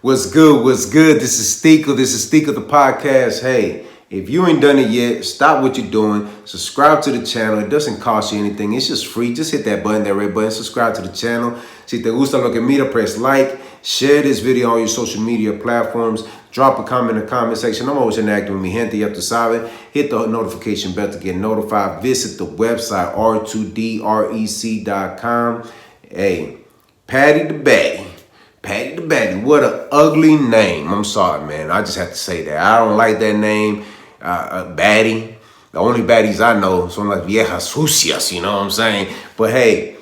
What's good? What's good? This is Steeker. This is Steeker the podcast. Hey, if you ain't done it yet, stop what you're doing. Subscribe to the channel. It doesn't cost you anything. It's just free. Just hit that button, that red button. Subscribe to the channel. Si te gusta lo que mira, press like. Share this video on your social media platforms. Drop a comment in the comment section. I'm always interacting with mi gente, ya tu sabes. Hit the notification bell to get notified. Visit the website, r2drec.com. Hey, Paddy the Baddy. Paddy the Baddy, what an ugly name. I'm sorry, man. I just have to say that. I don't like that name, Baddy. The only baddies I know son like viejas sucias, you know what I'm saying? But hey,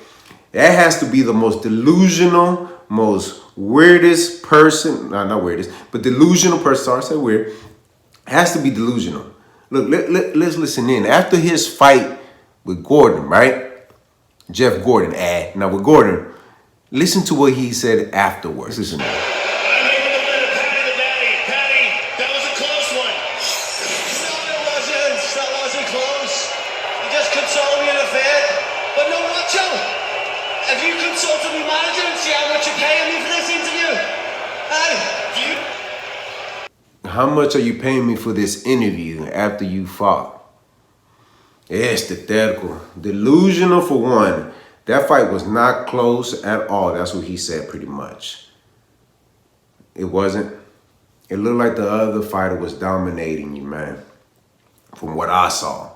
that has to be the most delusional, most weirdest person. Not weirdest, but delusional person. Sorry, I said weird. Has to be delusional. Look, let's listen in. After his fight with Gordon, right? Jeff Gordon, now with Gordon, listen to what he said afterwards. Listen to that. Paddy, that was a close one. No, that wasn't close. You just consoled me in a bit. But no, watch out. Have you consulted my manager and see how much you're paying me for this interview? How much are you paying me for this interview after you fought? Este terco. Delusional for one. That fight was not close at all. That's what he said pretty much. It wasn't. It looked like the other fighter was dominating you, man, from what I saw.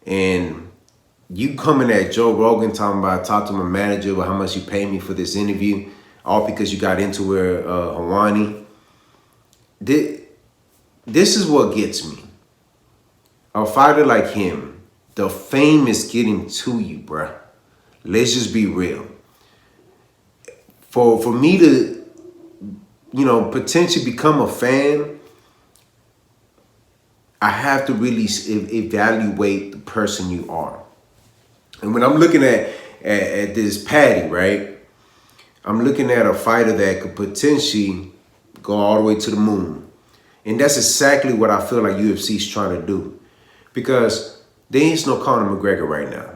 And you coming at Joe Rogan talking about, talk to my manager about how much you pay me for this interview, all because you got into her Hawani. This is what gets me. A fighter like him, the fame is getting to you, bruh. Let's just be real. For me to, potentially become a fan, I have to really evaluate the person you are. And when I'm looking at this Paddy, right, I'm looking at a fighter that could potentially go all the way to the moon. And that's exactly what I feel like UFC is trying to do. Because there ain't no Conor McGregor right now.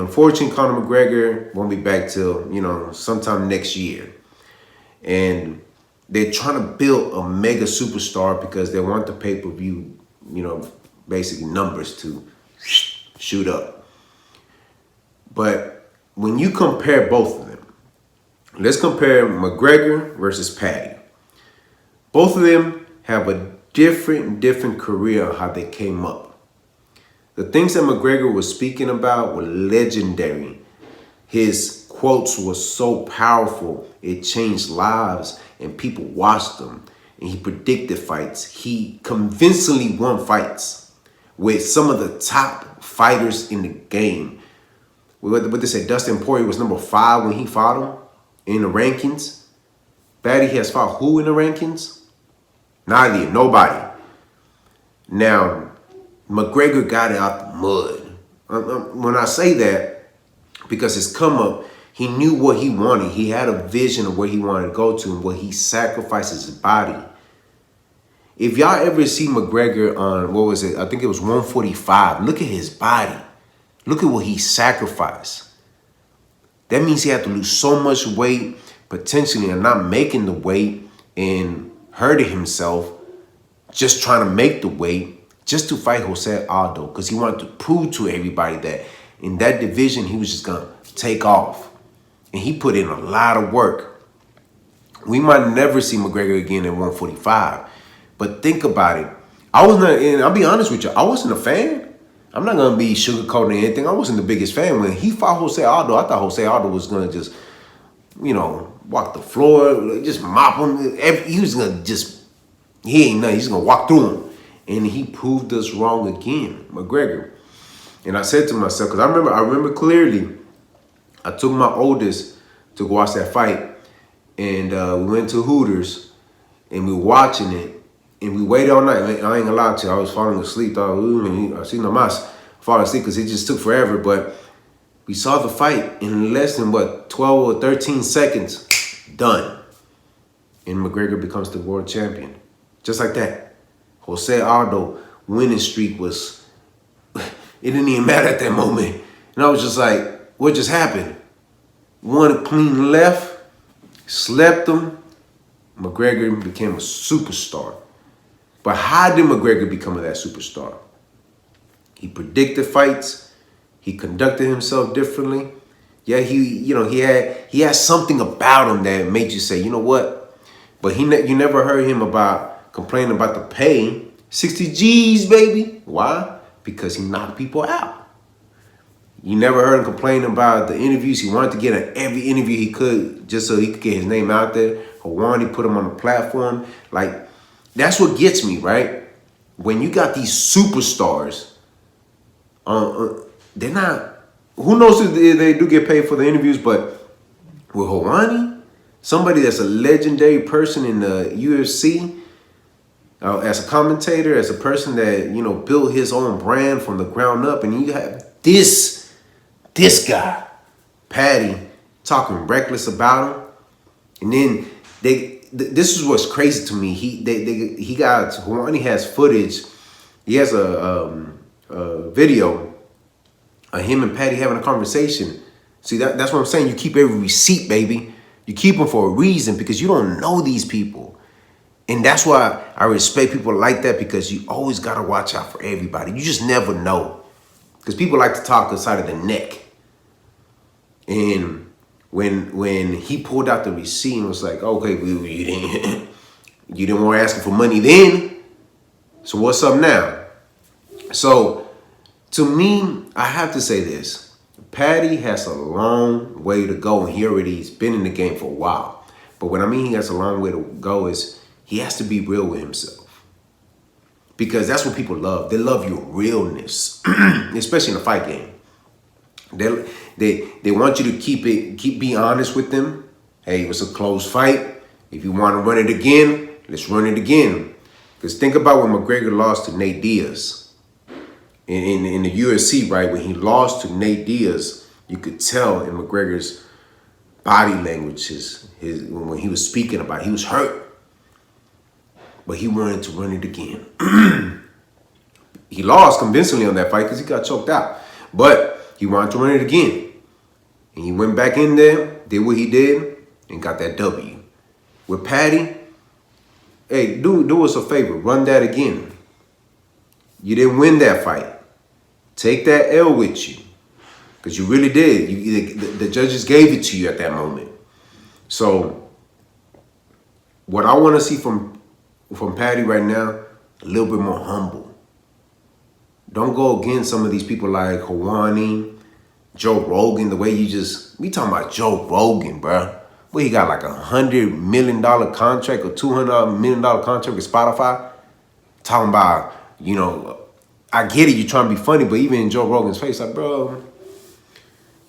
Unfortunately, Conor McGregor won't be back till, sometime next year. And they're trying to build a mega superstar because they want the pay-per-view, basically numbers to shoot up. But when you compare both of them, let's compare McGregor versus Paddy. Both of them have a different career on how they came up. The things that McGregor was speaking about were legendary. His quotes were so powerful, it changed lives and people watched them. And he predicted fights. He convincingly won fights with some of the top fighters in the game. What they said, Dustin Poirier was number 5 when he fought him in the rankings. Baddy has fought who in the rankings? Nobody. Now, McGregor got it out the mud. When I say that, because his come up, he knew what he wanted. He had a vision of where he wanted to go to and what he sacrifices his body. If y'all ever see McGregor on, I think it was 145. Look at his body. Look at what he sacrificed. That means he had to lose so much weight, potentially, and not making the weight and hurting himself, just trying to make the weight, just to fight Jose Aldo, because he wanted to prove to everybody that in that division, he was just going to take off. And he put in a lot of work. We might never see McGregor again at 145. But think about it. And I'll be honest with you, I wasn't a fan. I'm not going to be sugarcoating anything. I wasn't the biggest fan. When he fought Jose Aldo, I thought Jose Aldo was going to just, walk the floor, just mop him. He was going to he ain't nothing. He's going to walk through him. And he proved us wrong again, McGregor. And I said to myself, because I remember clearly, I took my oldest to go watch that fight. And we went to Hooters, and we were watching it. And we waited all night. I ain't gonna lie to you. I was falling asleep. I see no mas falling asleep because it just took forever. But we saw the fight in less than 12 or 13 seconds. Done. And McGregor becomes the world champion. Just like that. Jose Aldo winning streak was, it didn't even matter at that moment. And I was just like, what just happened? One clean left, slept him, McGregor became a superstar. But how did McGregor become that superstar? He predicted fights. He conducted himself differently. Yeah, he had something about him that made you say, you know what? But you never heard him about complaining about the pay. 60 G's, baby. Why? Because he knocked people out. You never heard him complain about the interviews. He wanted to get in every interview he could just so he could get his name out there. Hawani put him on the platform. Like, that's what gets me, right? When you got these superstars, they're not, who knows if they do get paid for the interviews, but with Hawani, somebody that's a legendary person in the UFC, as a commentator, as a person that, built his own brand from the ground up, and you have this guy, Paddy, talking reckless about him, and then this is what's crazy to me. Hawani has footage. He has a video of him and Paddy having a conversation. See, that's what I'm saying. You keep every receipt, baby. You keep them for a reason because you don't know these people. And that's why I respect people like that, because you always got to watch out for everybody. You just never know. Because people like to talk inside of the neck. And when he pulled out the receipt and was like, okay, you didn't want to ask him for money then. So what's up now? So to me, I have to say this. Paddy has a long way to go, and he's been in the game for a while. But what I mean he has a long way to go is he has to be real with himself. Because that's what people love. They love your realness, especially in a fight game. They want you to be honest with them. Hey, it was a close fight. If you want to run it again, let's run it again. Because think about when McGregor lost to Nate Diaz in the UFC, right? When he lost to Nate Diaz, you could tell in McGregor's body language, when he was speaking about it, he was hurt. But he wanted to run it again. He lost convincingly on that fight because he got choked out. But he wanted to run it again. And he went back in there, did what he did, and got that W. With Paddy, hey, do us a favor. Run that again. You didn't win that fight. Take that L with you. Because you really did. The judges gave it to you at that moment. So, what I want to see from Paddy right now, a little bit more humble. Don't go against some of these people like Hawani, Joe Rogan, the way we talking about Joe Rogan, bro. Well, he got like $100 million contract or $200 million contract with Spotify. Talking about, I get it, you're trying to be funny, but even in Joe Rogan's face, like, bro,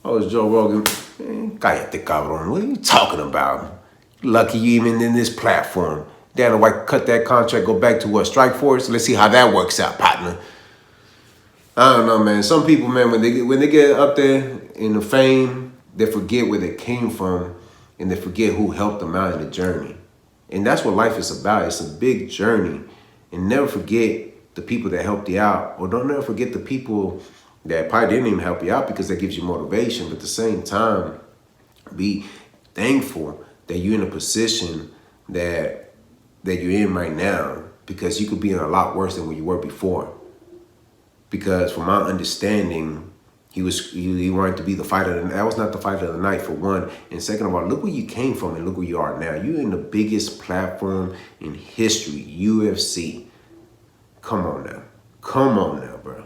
it's Joe Rogan. Man, cállate, cabrón. What are you talking about? Lucky you even in this platform. Dana White cut that contract, go back to what, Strikeforce? Let's see how that works out, partner. I don't know, man. Some people, man, when they get up there in the fame, they forget where they came from, and they forget who helped them out in the journey. And that's what life is about. It's a big journey. And never forget the people that helped you out, or don't ever forget the people that probably didn't even help you out, because that gives you motivation. But at the same time, be thankful that you're in a position that you're in right now, because you could be in a lot worse than where you were before. Because from my understanding, he wanted to be the fighter. That was not the fight of the night, for one. And second of all, look where you came from and look where you are now. You're in the biggest platform in history, UFC. Come on now, bro.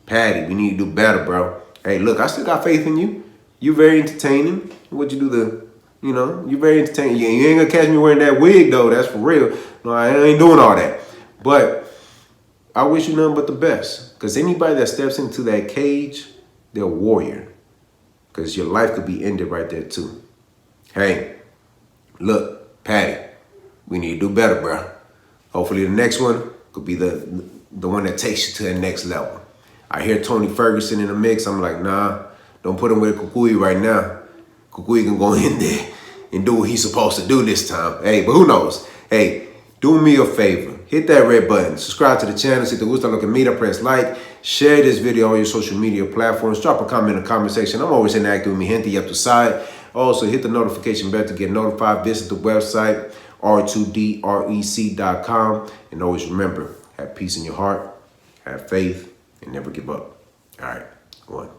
Paddy, we need to do better, bro. Hey, look, I still got faith in you. You're very entertaining. What you do you're very entertaining. You ain't gonna catch me wearing that wig, though. That's for real. No, I ain't doing all that. But I wish you nothing but the best. Because anybody that steps into that cage, they're a warrior. Because your life could be ended right there, too. Hey, look, Paddy, we need to do better, bro. Hopefully the next one could be the one that takes you to the next level. I hear Tony Ferguson in the mix. I'm like, nah, don't put him with Kukui right now. Kukui can go in there and do what he's supposed to do this time. Hey, but who knows? Hey, do me a favor. Hit that red button. Subscribe to the channel. Si te gusta lo que mira, press like. Share this video on your social media platforms. Drop a comment in the comment section. I'm always interacting with mi gente, ya tu side. Also, hit the notification bell to get notified. Visit the website, R2DREC.com. And always remember, have peace in your heart, have faith, and never give up. All right, one.